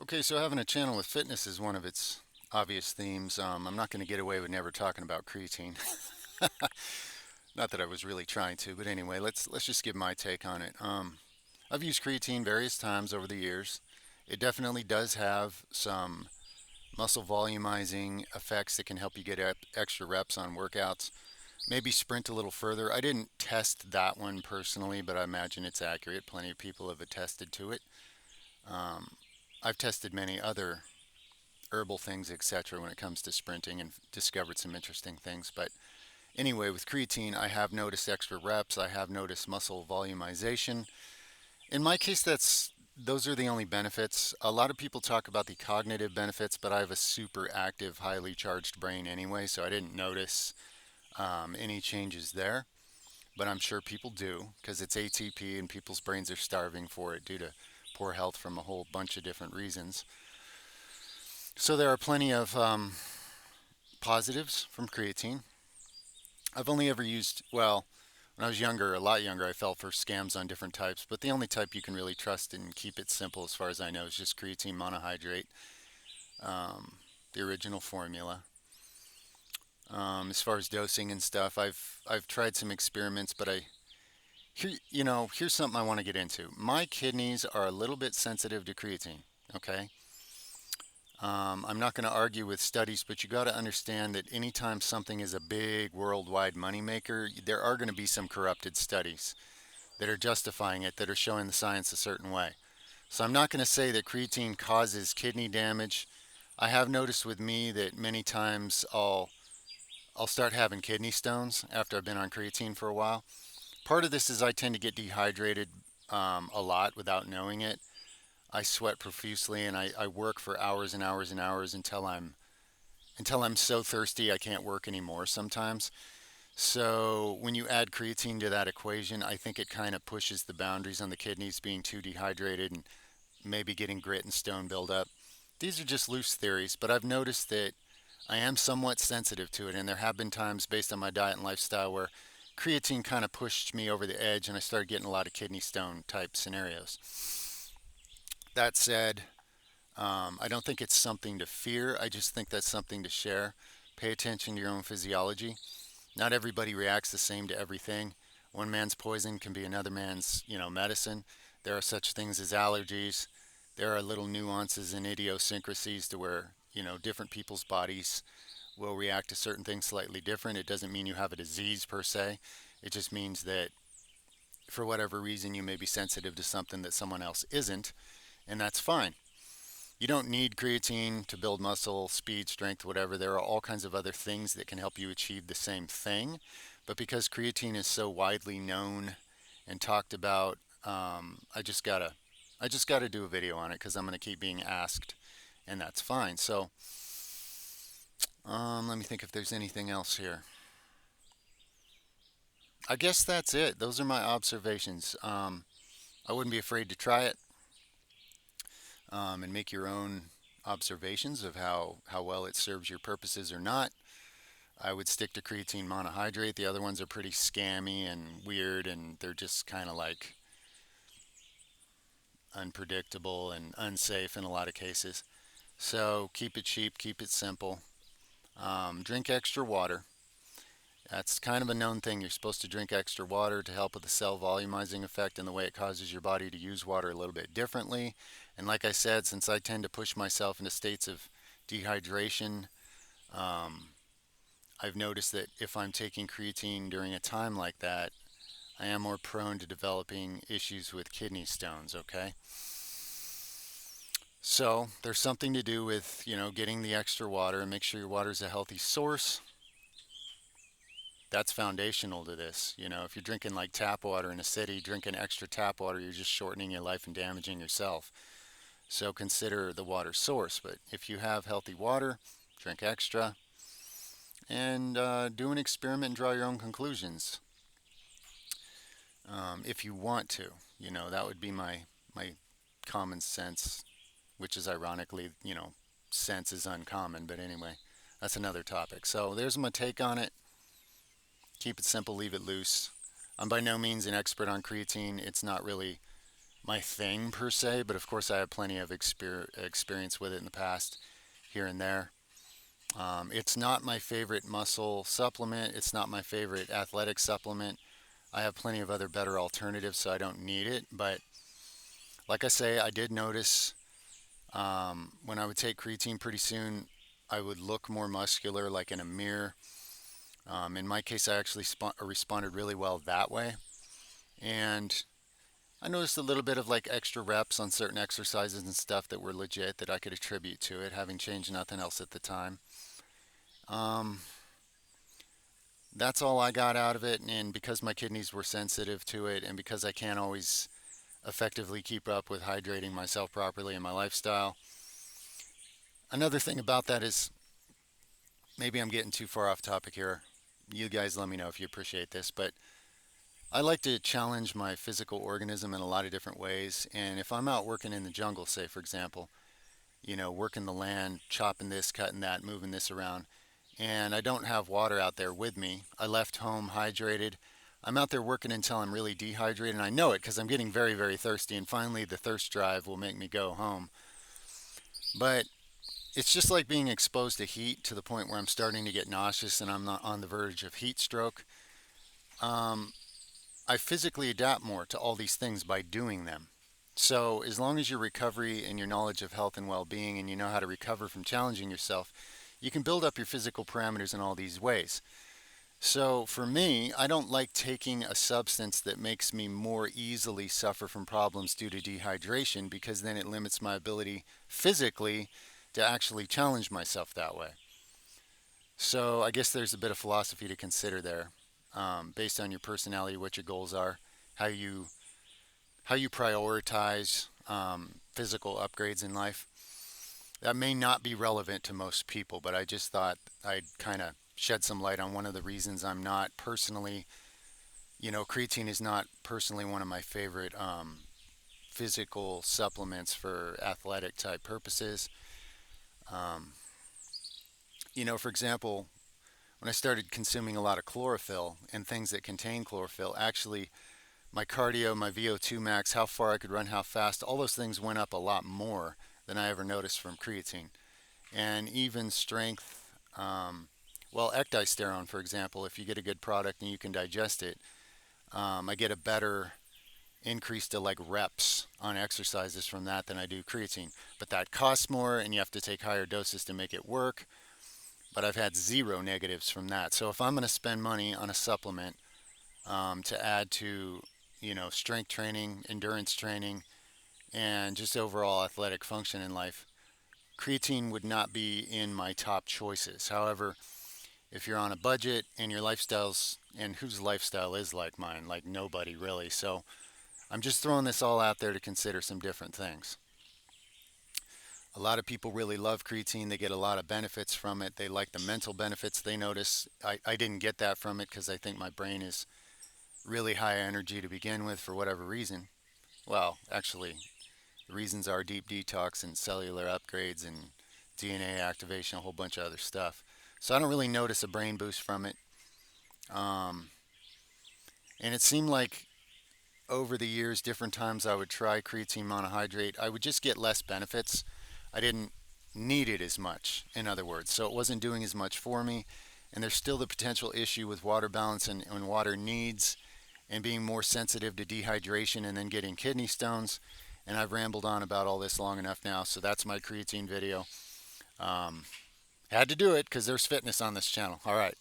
Okay, so having a channel with fitness is one of its obvious themes. I'm not going to get away with never talking about creatine. Not that I was really trying to, but anyway, let's just give my take on it. I've used creatine various times over the years. It definitely does have some muscle volumizing effects that can help you get extra reps on workouts. Maybe sprint a little further. I didn't test that one personally, but I imagine it's accurate. Plenty of people have attested to it. Um, I've tested many other herbal things, etc., when it comes to sprinting and discovered some interesting things. But anyway, with creatine, I have noticed extra reps. I have noticed muscle volumization. In my case, those are the only benefits. A lot of people talk about the cognitive benefits, but I have a super active, highly charged brain anyway, so I didn't notice any changes there. But I'm sure people do because it's ATP and people's brains are starving for it due to poor health from a whole bunch of different reasons. So there are plenty of positives from creatine. I've only ever used, well, when I was younger, a lot younger, I fell for scams on different types, but the only type you can really trust and keep it simple, as far as I know, is just creatine monohydrate, um, the original formula. As far as dosing and stuff, I've tried some experiments, but here's something I want to get into. My kidneys are a little bit sensitive to creatine. Okay, I'm not going to argue with studies, but you got to understand that anytime something is a big worldwide moneymaker, there are going to be some corrupted studies that are justifying it, that are showing the science a certain way. So I'm not going to say that creatine causes kidney damage. I have noticed with me that many times I'll start having kidney stones after I've been on creatine for a while. Part of this is I tend to get dehydrated a lot without knowing it. I sweat profusely and I work for hours and hours and hours until I'm so thirsty I can't work anymore sometimes. So when you add creatine to that equation, I think it kind of pushes the boundaries on the kidneys being too dehydrated and maybe getting grit and stone buildup. These are just loose theories, but I've noticed that I am somewhat sensitive to it, and there have been times based on my diet and lifestyle where creatine kind of pushed me over the edge and I started getting a lot of kidney stone type scenarios. That said, I don't think it's something to fear. I just think that's something to share. Pay attention to your own physiology. Not everybody reacts the same to everything. One man's poison can be another man's, medicine. There are such things as allergies. There are little nuances and idiosyncrasies to where, different people's bodies will react to certain things slightly different. It doesn't mean you have a disease per se. It just means that for whatever reason you may be sensitive to something that someone else isn't, and that's fine. You don't need creatine to build muscle, speed, strength, whatever. There are all kinds of other things that can help you achieve the same thing. But because creatine is so widely known and talked about, I just gotta do a video on it because I'm gonna keep being asked, and that's fine. So let me think if there's anything else here. I guess that's it. Those are my observations. I wouldn't be afraid to try it and make your own observations of how well it serves your purposes or not. I would stick to creatine monohydrate. The other ones are pretty scammy and weird, and they're just kind of like unpredictable and unsafe in a lot of cases. So keep it cheap, keep it simple. Drink extra water. That's kind of a known thing. You're supposed to drink extra water to help with the cell volumizing effect and the way it causes your body to use water a little bit differently. And like I said, since I tend to push myself into states of dehydration, um, I've noticed that if I'm taking creatine during a time like that, I am more prone to developing issues with kidney stones, okay? So there's something to do with, getting the extra water and make sure your water is a healthy source. That's foundational to this. If you're drinking like tap water in a city, drinking extra tap water, you're just shortening your life and damaging yourself. So consider the water source. But if you have healthy water, drink extra and do an experiment and draw your own conclusions if you want to. That would be my common sense, which is ironically, sense is uncommon. But anyway, that's another topic. So there's my take on it. Keep it simple, leave it loose. I'm by no means an expert on creatine. It's not really my thing per se, but of course I have plenty of experience with it in the past, here and there. It's not my favorite muscle supplement. It's not my favorite athletic supplement. I have plenty of other better alternatives, so I don't need it. But like I say, I did notice when I would take creatine pretty soon, I would look more muscular, like in a mirror. In my case, I actually responded really well that way. And I noticed a little bit of like extra reps on certain exercises and stuff that were legit that I could attribute to it, having changed nothing else at the time. Um, that's all I got out of it. And because my kidneys were sensitive to it, and because I can't always effectively keep up with hydrating myself properly in my lifestyle, another thing about that is maybe I'm getting too far off topic here. You guys let me know if you appreciate this, but I like to challenge my physical organism in a lot of different ways. And if I'm out working in the jungle, say for example, working the land, chopping this, cutting that, moving this around, and I don't have water out there with me, I left home hydrated. I'm out there working until I'm really dehydrated, and I know it because I'm getting very, very thirsty, and finally the thirst drive will make me go home. But it's just like being exposed to heat to the point where I'm starting to get nauseous and I'm not on the verge of heat stroke. Um, I physically adapt more to all these things by doing them. So, as long as your recovery and your knowledge of health and well being and you know how to recover from challenging yourself, you can build up your physical parameters in all these ways. So, for me, I don't like taking a substance that makes me more easily suffer from problems due to dehydration because then it limits my ability physically to actually challenge myself that way. So, I guess there's a bit of philosophy to consider there, based on your personality, what your goals are, how you how you prioritize physical upgrades in life. That may not be relevant to most people, but I just thought I'd kind of shed some light on one of the reasons I'm not personally, creatine is not personally one of my favorite physical supplements for athletic type purposes. Um, for example, when I started consuming a lot of chlorophyll and things that contain chlorophyll, actually my cardio, my VO2 max, how far I could run, how fast, all those things went up a lot more than I ever noticed from creatine. And even strength, ecdysterone, for example, if you get a good product and you can digest it, I get a better increase to like reps on exercises from that than I do creatine. But that costs more and you have to take higher doses to make it work. But I've had zero negatives from that. So if I'm going to spend money on a supplement to add to, strength training, endurance training, and just overall athletic function in life, creatine would not be in my top choices. However, if you're on a budget and your lifestyle's, and whose lifestyle is like mine, like nobody really. So I'm just throwing this all out there to consider some different things. A lot of people really love creatine. They get a lot of benefits from it. They like the mental benefits they notice. I didn't get that from it because I think my brain is really high energy to begin with for whatever reason. Well, actually, the reasons are deep detox and cellular upgrades and DNA activation, a whole bunch of other stuff. So I don't really notice a brain boost from it. Um, and it seemed like over the years, different times I would try creatine monohydrate, I would just get less benefits. I didn't need it as much, in other words. So it wasn't doing as much for me. And there's still the potential issue with water balance and water needs and being more sensitive to dehydration and then getting kidney stones. And I've rambled on about all this long enough now, so that's my creatine video. Um, Had to do it because there's fitness on this channel. All right.